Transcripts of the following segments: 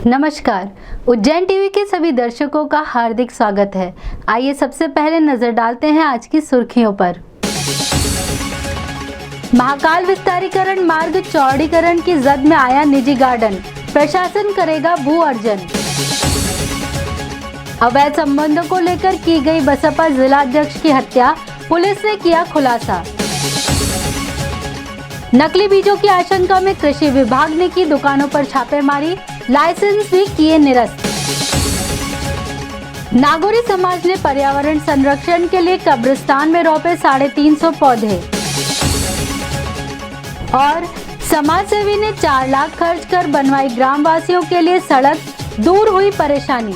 नमस्कार, उज्जैन टीवी के सभी दर्शकों का हार्दिक स्वागत है। आइए सबसे पहले नजर डालते हैं आज की सुर्खियों पर। महाकाल विस्तारीकरण मार्ग चौड़ीकरण की जद में आया निजी गार्डन, प्रशासन करेगा भू अर्जन। अवैध संबंधों को लेकर की गई बसपा जिलाध्यक्ष की हत्या, पुलिस ने किया खुलासा। नकली बीजों की आशंका में कृषि विभाग ने की दुकानों पर छापेमारी, लाइसेंस भी किए निरस्त। नागौरी समाज ने पर्यावरण संरक्षण के लिए कब्रिस्तान में रोपे 350 पौधे। और समाज सेवी ने 4 लाख खर्च कर बनवाई ग्रामवासियों के लिए सड़क, दूर हुई परेशानी।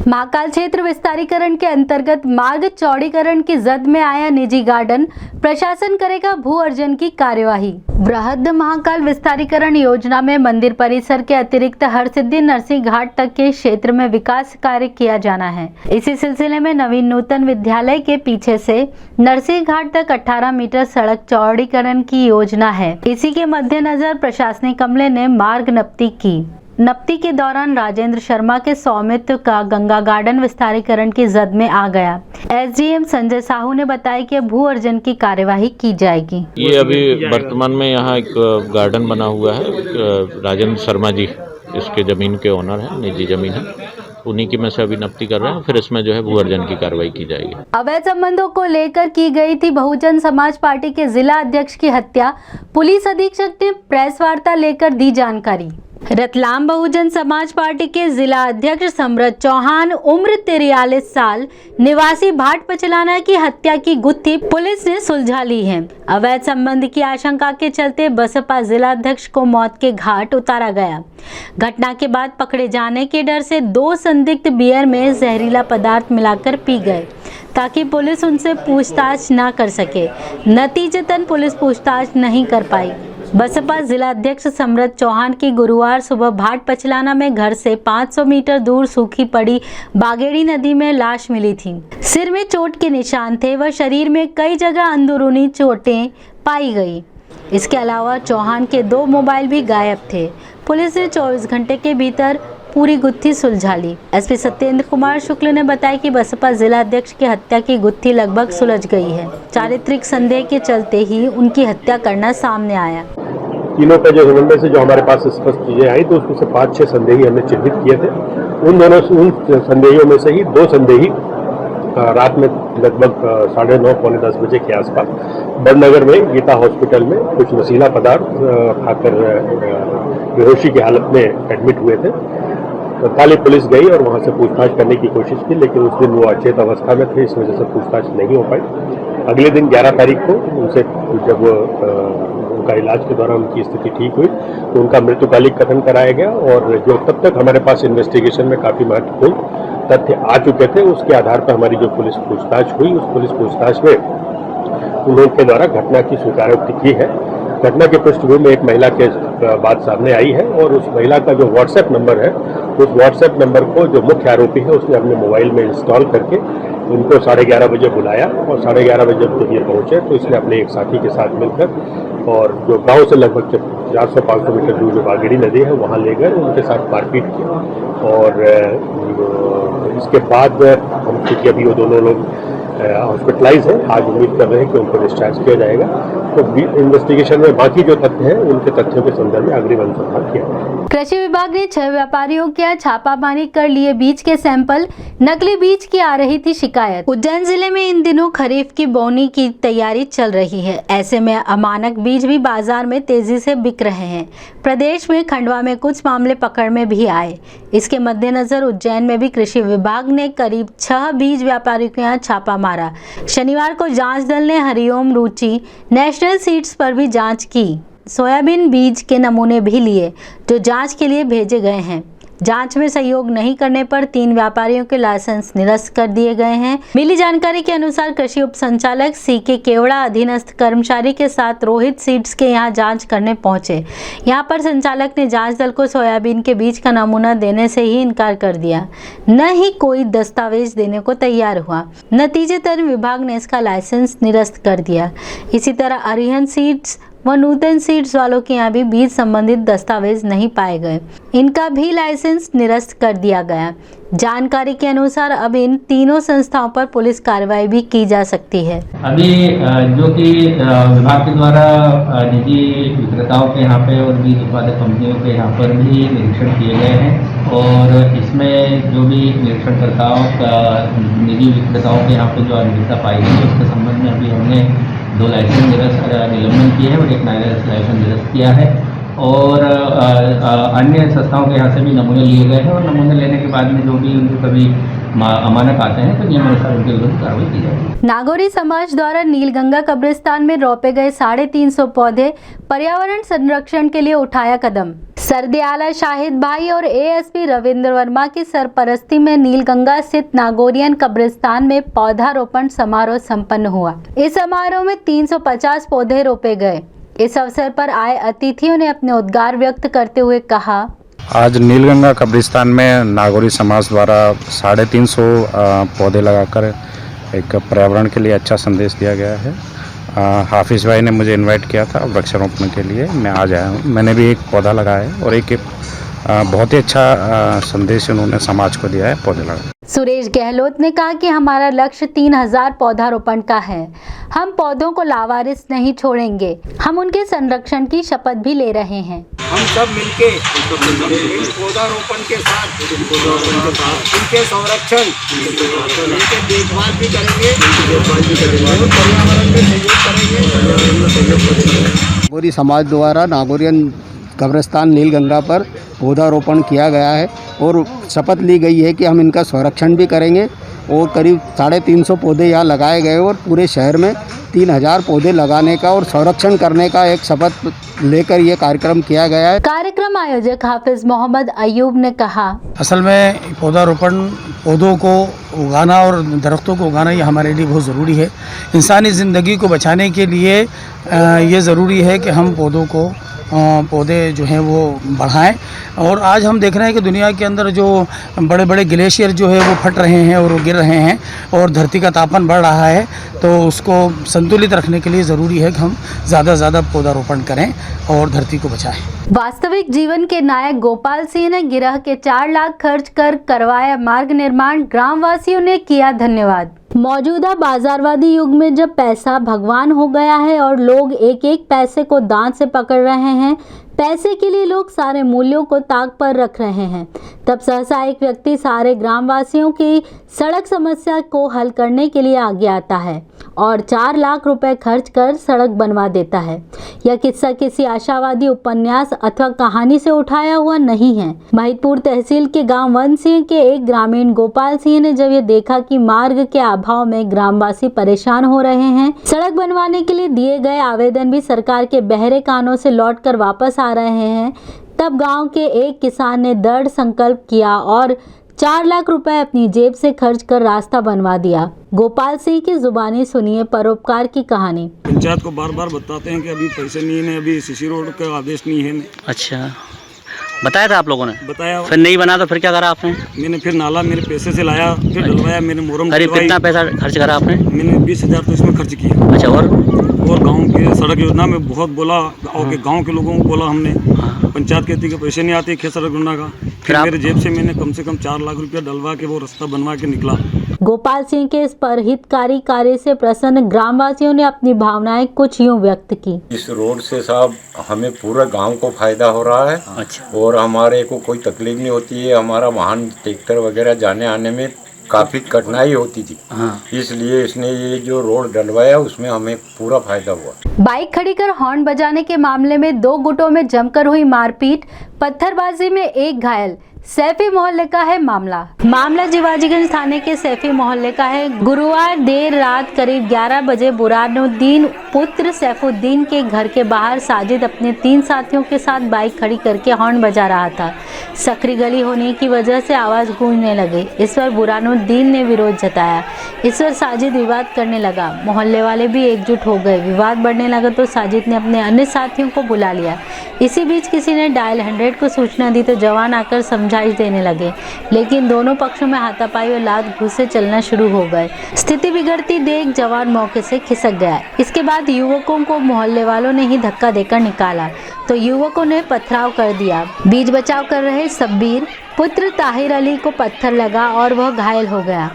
महाकाल क्षेत्र विस्तारीकरण के अंतर्गत मार्ग चौड़ीकरण की जद में आया निजी गार्डन, प्रशासन करेगा भू अर्जन की कार्यवाही। बृहद महाकाल विस्तारीकरण योजना में मंदिर परिसर के अतिरिक्त हरसिद्धि नरसिंह घाट तक के क्षेत्र में विकास कार्य किया जाना है। इसी सिलसिले में नवीन नूतन विद्यालय के पीछे से नरसिंह घाट तक 18 मीटर सड़क चौड़ीकरण की योजना है। इसी के मद्देनजर प्रशासनिक अमले ने मार्ग नप्ती के दौरान राजेंद्र शर्मा के स्वामित्व का गंगा गार्डन विस्तारीकरण की जद में आ गया। एसडीएम संजय साहू ने बताया कि भू अर्जन की कार्यवाही की जाएगी। ये अभी वर्तमान में यहाँ एक गार्डन बना हुआ है, राजेंद्र शर्मा जी इसके जमीन के ओनर हैं, निजी जमीन है, उन्हीं की में से अभी नप्ती कर रहे हैं, फिर इसमें जो है भू अर्जन की कार्रवाई की जाएगी। अवैध संबंधों को लेकर की गई थी बहुजन समाज पार्टी के जिला अध्यक्ष की हत्या, पुलिस अधीक्षक ने प्रेस वार्ता लेकर दी जानकारी। रतलाम बहुजन समाज पार्टी के जिला अध्यक्ष समृत चौहान उम्र 43 साल निवासी भाट पचलाना की हत्या की गुत्थी पुलिस ने सुलझा ली है। अवैध संबंध की आशंका के चलते बसपा जिलाध्यक्ष को मौत के घाट उतारा गया। घटना के बाद पकड़े जाने के डर से 2 संदिग्ध बियर में जहरीला पदार्थ मिलाकर पी गए ताकि पुलिस उनसे पूछताछ न कर सके। नतीजतन पुलिस पूछताछ नहीं कर पाई। बसपा जिलाध्यक्ष समृत चौहान की गुरुवार सुबह भाट पचलाना में घर से 500 मीटर दूर सूखी पड़ी बागेड़ी नदी में लाश मिली थी। सिर में चोट के निशान थे व शरीर में कई जगह अंदरूनी चोटें पाई गई। इसके अलावा चौहान के 2 मोबाइल भी गायब थे। पुलिस ने 24 घंटे के भीतर पूरी गुत्थी सुलझा ली। एसपी सत्येंद्र कुमार शुक्ल ने बताया कि बसपा जिलाध्यक्ष की हत्या की गुत्थी लगभग सुलझ गई है। चारित्रिक संदेह के चलते ही उनकी हत्या करना सामने आया। तीनों का जो समन्वय से जो हमारे पास स्पष्ट चीजें आई तो उसमें से 5-6 संदेही हमने चिन्हित किए थे। उन संदेहियों में से ही 2 संदेही रात में लगभग 9:30 पौने 10 बजे के आसपास बड़नगर में गीता हॉस्पिटल में कुछ नशीला पदार्थ खाकर बेहोशी की हालत में एडमिट हुए थे। तत्काल पुलिस गई और वहां से पूछताछ करने की कोशिश की, लेकिन उस दिन वो अचेत अवस्था में थे, इस वजह से पूछताछ नहीं हो पाई। अगले दिन 11 तारीख को उनसे जब उनका इलाज के दौरान उनकी स्थिति ठीक हुई तो उनका मृत्युकालिक कथन कराया गया और जो तब तक हमारे पास इन्वेस्टिगेशन में काफी महत्वपूर्ण तथ्य आ चुके थे उसके आधार पर हमारी जो पुलिस पूछताछ हुई, उस पुलिस पूछताछ में उनके द्वारा घटना की स्वीकारोक्ति की है। घटना के पृष्ठभूमि में एक महिला के बात सामने आई है और उस महिला का जो व्हाट्सएप नंबर है, उस व्हाट्सएप नंबर को जो मुख्य आरोपी है उसने अपने मोबाइल में इंस्टॉल करके उनको 11:30 बजे बुलाया और 11:30 बजे जब ये पहुंचे तो इसने अपने एक साथी के साथ मिलकर और जो गांव से लगभग 400-500 मीटर दूर जो बागेड़ी नदी है वहां ले गए, उनके साथ मारपीट की और इसके बाद हम चूंकि अभी वो दोनों लोग हॉस्पिटलाइज है, आज उम्मीद कर रहे हैं कि उनको डिस्चार्ज किया जाएगा। तो इन्वेस्टिगेशन में बाकी जो तथ्य हैं उनके तथ्यों के संदर्भ में अग्रिम अनुसंधान किया जाएगा। कृषि विभाग ने 6 व्यापारियों के यहाँ छापामारी कर लिए बीज के सैंपल, नकली बीज की आ रही थी शिकायत। उज्जैन जिले में इन दिनों खरीफ की बोनी की तैयारी चल रही है। ऐसे में अमानक बीज भी बाजार में तेजी से बिक रहे हैं। प्रदेश में खंडवा में कुछ मामले पकड़ में भी आए। इसके मद्देनजर उज्जैन में भी कृषि विभाग ने करीब 6 बीज व्यापारियों के यहाँ छापा मारा। शनिवार को जांच दल ने हरिओम रुचि नेशनल सीड्स पर भी जांच की। सोयाबीन बीज के नमूने भी लिए जो जांच के लिए भेजे गए हैं। जांच में सहयोग नहीं करने पर 3 व्यापारियों के लाइसेंस निरस्त कर दिए गए हैं। मिली जानकारी के अनुसार कृषि उप संचालक CK केवड़ा अधीनस्थ कर्मचारी के साथ रोहित सीड्स के यहां जांच करने पहुंचे। यहां पर संचालक ने जांच दल को सोयाबीन के बीज का नमूना देने से ही इनकार कर दिया, न ही कोई दस्तावेज देने को तैयार हुआ। नतीजतन विभाग ने इसका लाइसेंस निरस्त कर दिया। इसी तरह अरिहंत सीड्स व नूतन सीड्स वालों के यहाँ भी बीज संबंधित दस्तावेज नहीं पाए गए। इनका भी लाइसेंस निरस्त कर दिया गया। जानकारी के अनुसार अब इन तीनों संस्थाओं पर पुलिस कार्रवाई भी की जा सकती है। अभी जो कि विभाग के द्वारा निजी विक्रेताओं के यहाँ पे और बीज उत्पादक कंपनियों के यहाँ पर भी निरीक्षण किए गए हैं और इसमें जो भी निरीक्षणकर्ताओं निजी विक्रेताओं के यहाँ पे जो अनियमितता पाई गई उसके संबंध में अभी हमने 2 लाइसेंस निलंबन किए हैं और 1 लाइसेंस निरस्त किया है और अन्य संस्थाओं के यहाँ से भी नमूने लिए गए हैं और नमूने लेने के बाद में जो भी उनको कभी अमानक आते हैं तो नियमानुसार उनके विरुद्ध कार्रवाई की जाएगी। नागौरी समाज द्वारा नीलगंगा कब्रिस्तान में रोपे गए 350 पौधे पर्यावरण संरक्षण के लिए उठाया कदम। सरदयाला शाहिद भाई और एएसपी रविंद्र वर्मा की सरपरस्ती में नीलगंगा स्थित नागौरियन कब्रिस्तान में पौधारोपण समारोह संपन्न हुआ। इस समारोह में 350 पौधे रोपे गए। इस अवसर पर आए अतिथियों ने अपने उद्गार व्यक्त करते हुए कहा, आज नीलगंगा कब्रिस्तान में नागौरी समाज द्वारा 350 पौधे लगाकर एक पर्यावरण के लिए अच्छा संदेश दिया गया है। हाफिज़ भाई ने मुझे इनवाइट किया था वृक्षारोपण के लिए, मैं आज आया हूँ। मैंने भी एक पौधा लगाया है और एक बहुत ही अच्छा संदेश उन्होंने समाज को दिया है पौधे लगा। सुरेश गहलोत ने कहा कि हमारा लक्ष्य 3000 पौधारोपण का है। हम पौधों को लावारिस नहीं छोड़ेंगे। हम उनके संरक्षण की शपथ भी ले रहे हैं। हम सब मिलके इन पौधारोपण के साथ इनके संरक्षण इनके देखभाल भी करेंगे और पर्यावरण में सहयोग करेंगे। नागौरी समाज द्वारा नागौरियन कब्रिस्तान नीलगंगा पर पौधारोपण किया गया है और शपथ ली गई है कि हम इनका संरक्षण भी करेंगे और करीब 350 पौधे यहाँ लगाए गए और पूरे शहर में 3000 पौधे लगाने का और संरक्षण करने का एक शपथ लेकर ये कार्यक्रम किया गया है। कार्यक्रम आयोजक हाफिज मोहम्मद अयूब ने कहा, असल में पौधारोपण पौधों को उगाना और दरख्तों को उगाना ये हमारे लिए बहुत ज़रूरी है। इंसानी ज़िंदगी को बचाने के लिए ये ज़रूरी है कि हम पौधे जो हैं वो बढ़ाएं और आज हम देख रहे हैं कि दुनिया के अंदर जो बड़े बड़े ग्लेशियर जो है वो फट रहे हैं और वो गिर रहे हैं और धरती का तापमान बढ़ रहा है, तो उसको संतुलित रखने के लिए ज़रूरी है कि हम ज़्यादा से ज़्यादा पौधारोपण करें और धरती को बचाएं। वास्तविक जीवन के नायक गोपाल सिंह ने गिरह के 4 लाख खर्च कर करवाया मार्ग निर्माण। ग्रामवासियों ने किया धन्यवाद। मौजूदा बाजारवादी युग में जब पैसा भगवान हो गया है और लोग एक एक पैसे को दांत से पकड़ रहे हैं, पैसे के लिए लोग सारे मूल्यों को ताक पर रख रहे हैं, तब सहसा एक व्यक्ति सारे ग्रामवासियों की सड़क समस्या को हल करने के लिए आगे आता है और 4 लाख रुपए खर्च कर सड़क बनवा देता है। यह किस्सा किसी आशावादी उपन्यास अथवा कहानी से उठाया हुआ नहीं है। महिदपुर तहसील के गांव वन सिंह के एक ग्रामीण गोपाल सिंह ने जब ये देखा कि मार्ग के अभाव में ग्रामवासी परेशान हो रहे हैं, सड़क बनवाने के लिए दिए गए आवेदन भी सरकार के बहरे कानों से लौटकर वापस आ रहे हैं, तब गांव के एक किसान ने दृढ़ संकल्प किया और 4 लाख रुपए अपनी जेब से खर्च कर रास्ता बनवा दिया। गोपाल सिंह की जुबानी सुनिए परोपकार की कहानी। पंचायत को बार बार बताते हैं कि अभी पैसे नहीं है, अभी सीसी रोड का आदेश नहीं है। अच्छा, बताया था आप लोगों ने? बताया, फिर नहीं बना तो फिर क्या करा आपने? मैंने फिर नाला मेरे पैसे से लाया, फिर डलवाया, मैंने मोरम करीब कितना पैसा खर्च करा आपने? मैंने 20,000 तो इसमें खर्च किया। अच्छा, और गांव के सड़क योजना में बहुत बोला, गांव के लोगों को बोला हमने, पंचायत कहती कि पैसे नहीं आते खेत सड़क योजना का। फिर मेरे जेब से मैंने कम से कम 4 लाख रुपया डलवा के वो रास्ता बनवा के निकला। गोपाल सिंह के इस परहितकारी कार्य से प्रसन्न ग्रामवासियों ने अपनी भावनाएं कुछ यूं व्यक्त की। इस रोड से साहब हमें पूरा गांव को फायदा हो रहा है। अच्छा। और हमारे को कोई तकलीफ नहीं होती है। हमारा वाहन ट्रैक्टर वगैरह जाने आने में काफ़ी कठिनाई होती थी। इसलिए इसने ये जो रोड डलवाया उसमें हमें पूरा फायदा हुआ। बाइक खड़ी कर हॉर्न बजाने के मामले में 2 गुटों में जमकर हुई मारपीट, पत्थरबाजी में एक घायल। सैफी मोहल्ले का है मामला जिवाजीगंज थाने के सैफी मोहल्ले का है। गुरुवार देर रात करीब 11 बजे बुरानुद्दीन पुत्र सैफुद्दीन के घर के बाहर साजिद अपने 3 साथियों के साथ बाइक खड़ी करके हॉर्न बजा रहा था। सकरी गली होने की वजह से आवाज गूंजने लगी। इस पर बुरानुद्दीन ने विरोध जताया। इस पर साजिद विवाद करने लगा। मोहल्ले वाले भी एकजुट हो गए। विवाद बढ़ने लगा तो साजिद ने अपने अन्य साथियों को बुला लिया। इसी बीच किसी ने डायल 100 को सूचना दी तो जवान आकर समझाइश देने लगे, लेकिन दोनों पक्षों में हाथापाई और लात घूंसे चलना शुरू हो गए। स्थिति बिगड़ती देख जवान मौके से खिसक गया। इसके बाद युवकों को मोहल्ले वालों ने ही धक्का देकर निकाला तो युवकों ने पथराव कर दिया। बीच बचाव कर रहे शब्बीर पुत्र ताहिर अली को पत्थर लगा और वह घायल हो गया।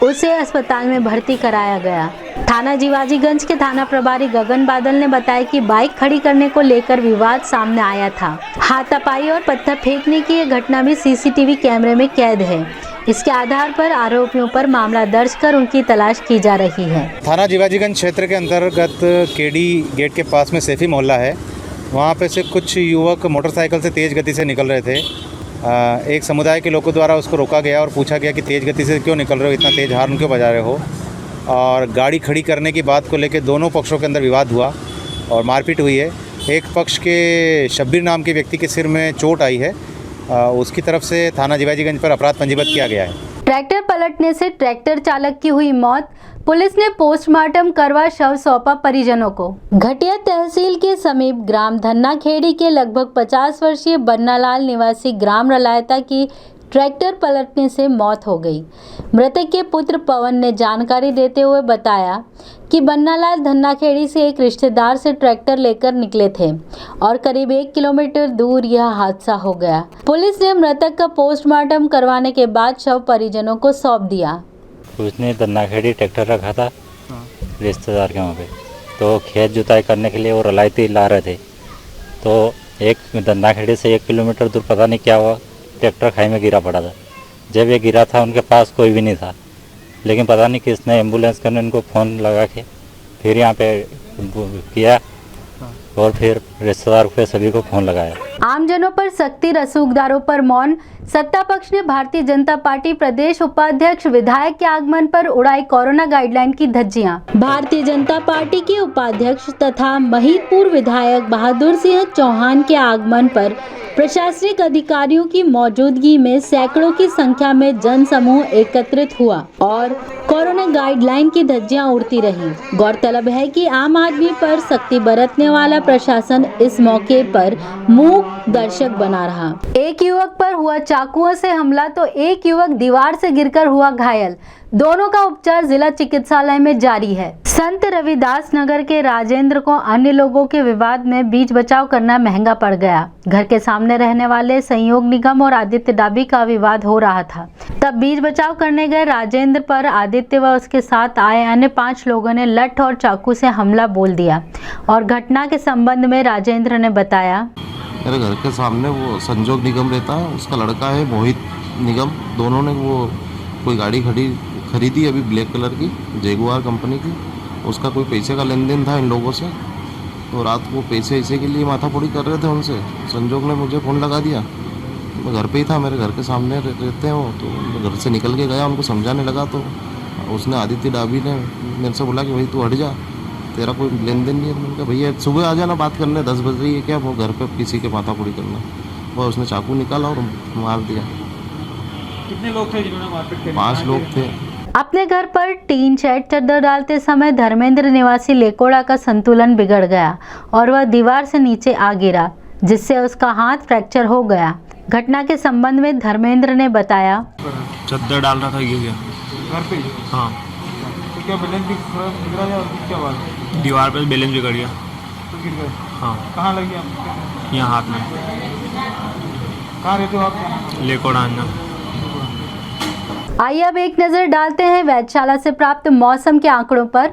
उसे अस्पताल में भर्ती कराया गया। थाना जीवाजीगंज के थाना प्रभारी गगन बादल ने बताया कि बाइक खड़ी करने को लेकर विवाद सामने आया था। हाथापाई और पत्थर फेंकने की यह घटना भी सीसीटीवी कैमरे में कैद है। इसके आधार पर आरोपियों पर मामला दर्ज कर उनकी तलाश की जा रही है। थाना जीवाजीगंज क्षेत्र के अंतर्गत केडी गेट के पास में सैफी मोहल्ला है। वहाँ पे से कुछ युवक मोटरसाइकिल से तेज़ गति से निकल रहे थे। एक समुदाय के लोगों द्वारा उसको रोका गया और पूछा गया कि तेज़ गति से क्यों निकल रहे हो, इतना तेज़ हॉर्न क्यों बजा रहे हो। और गाड़ी खड़ी करने की बात को लेकर दोनों पक्षों के अंदर विवाद हुआ और मारपीट हुई है। एक पक्ष के शब्बीर नाम के व्यक्ति के सिर में चोट आई है। उसकी तरफ से थाना जीवाजीगंज पर अपराध पंजीबद्ध किया गया है। ट्रैक्टर पलटने से ट्रैक्टर चालक की हुई मौत। पुलिस ने पोस्टमार्टम करवा शव सौंपा परिजनों को। घटिया तहसील के समीप ग्राम धन्नाखेड़ी के लगभग 50 वर्षीय बन्नालाल निवासी ग्राम रलायता की ट्रैक्टर पलटने से मौत हो गई। मृतक के पुत्र पवन ने जानकारी देते हुए बताया कि बन्नालाल धन्नाखेड़ी से एक रिश्तेदार से ट्रैक्टर लेकर निकले थे और करीब 1 किलोमीटर दूर यह हादसा हो गया। पुलिस ने मृतक का पोस्टमार्टम करवाने के बाद शव परिजनों को सौंप दिया। उसने धन्नाखेड़ी ट्रैक्टर रखा था रिश्तेदार के वहाँ पे, तो खेत जुताई करने के लिए वो रलायती ला रहे थे। तो एक धन्नाखेड़ी से 1 किलोमीटर दूर पता नहीं क्या हुआ, ट्रैक्टर खाई में गिरा पड़ा था। जब ये गिरा था उनके पास कोई भी नहीं था, लेकिन पता नहीं किसने एम्बुलेंस करने उनको फ़ोन लगा के फिर यहाँ पे किया और फिर रिश्तेदार पे सभी को फ़ोन लगाया। आमजनों पर सख्ती, रसूखदारों पर मौन। सत्ता पक्ष ने भारतीय जनता पार्टी प्रदेश उपाध्यक्ष विधायक के आगमन पर उड़ाई कोरोना गाइडलाइन की धज्जियां। भारतीय जनता पार्टी के उपाध्यक्ष तथा महिदपुर विधायक बहादुर सिंह चौहान के आगमन पर प्रशासनिक अधिकारियों की मौजूदगी में सैकड़ों की संख्या में जन समूह एकत्रित हुआ और कोरोना गाइडलाइन की धज्जियां उड़ती रही। गौरतलब है कि आम आदमी पर सख्ती बरतने वाला प्रशासन इस मौके पर मूक दर्शक बना रहा। एक युवक पर हुआ चाकुओं से हमला तो एक युवक दीवार से गिरकर हुआ घायल। दोनों का उपचार जिला चिकित्सालय में जारी है। संत रविदास नगर के राजेंद्र को अन्य लोगों के विवाद में बीच बचाव करना महंगा पड़ गया। घर के सामने रहने वाले संयोग निगम और आदित्य डाबी का विवाद हो रहा था। तब बीच बचाव करने गए राजेंद्र पर आदित्य व उसके साथ आए अन्य 5 लोगों ने लठ और चाकू से हमला बोल दिया। और घटना के संबंध में राजेंद्र ने बताया, मेरे घर के सामने वो संजोग निगम रहता है, उसका लड़का है मोहित निगम। दोनों ने वो कोई गाड़ी खरीदी अभी ब्लैक कलर की, जैगुआर कंपनी की। उसका कोई पैसे का लेन देन था इन लोगों से, तो रात को पैसे के लिए माथापड़ी कर रहे थे उनसे। संजोग ने मुझे फ़ोन लगा दिया, मैं घर पे ही था, मेरे घर के सामने रहते हैं वो। तो मैं घर से निकल के गया, उनको समझाने लगा तो उसने आदित्य डाबी ने मेरे से बोला कि भाई तू हट जा, तेरा कोई लेन देन नहीं है। मैंने कहा भैया सुबह आ जाना बात करने, 10 बज रही है क्या, वो घर पे किसी के माथापड़ी करना। और उसने चाकू निकाला और मार दिया। कितने लोग थे जिन्होंने मारपीट की? 5 लोग थे। अपने घर पर टीन शेड चद्दर डालते समय धर्मेंद्र निवासी लेकोड़ा का संतुलन बिगड़ गया और वह दीवार से नीचे आ गिरा, जिससे उसका हाथ फ्रैक्चर हो गया। घटना के संबंध में धर्मेंद्र ने बताया, चद्दर डाल रहा था, गिर गया घर पे। हाँ, तो क्या बैलेंस बिगड़ा या क्या बात? दीवार पर बैलेंस बिगड़ गया। तो गिर गए? हाँ। कहाँ लगी आपको? यहाँ हाथ में। कहाँ रहते हो आप? लेकोड़ा अन्ना। आइए अब एक नजर डालते हैं वैधशाला से प्राप्त मौसम के आंकड़ों पर।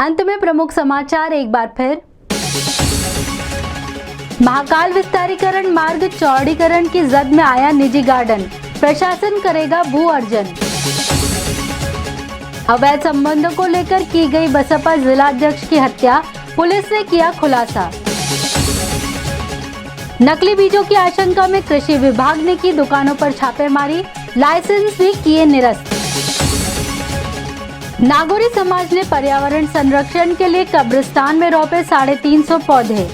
अंत में प्रमुख समाचार एक बार फिर। महाकाल विस्तारीकरण मार्ग चौड़ीकरण की जद में आया निजी गार्डन, प्रशासन करेगा भू अर्जन। अवैध संबंधों को लेकर की गई बसपा जिलाध्यक्ष की हत्या, पुलिस ने किया खुलासा। नकली बीजों की आशंका में कृषि विभाग ने की दुकानों पर छापेमारी, लाइसेंस भी किए निरस्त। नागौरी समाज ने पर्यावरण संरक्षण के लिए कब्रिस्तान में रोपे 350 पौधे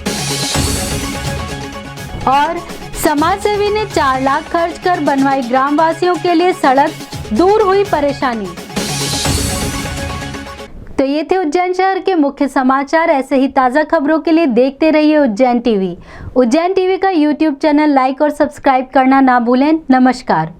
और समाज सेवी ने 4 लाख खर्च कर बनवाई ग्रामवासियों के लिए सड़क, दूर हुई परेशानी। तो ये थे उज्जैन शहर के मुख्य समाचार। ऐसे ही ताज़ा खबरों के लिए देखते रहिए उज्जैन टीवी। उज्जैन टीवी का यूट्यूब चैनल लाइक और सब्सक्राइब करना ना भूलें। नमस्कार।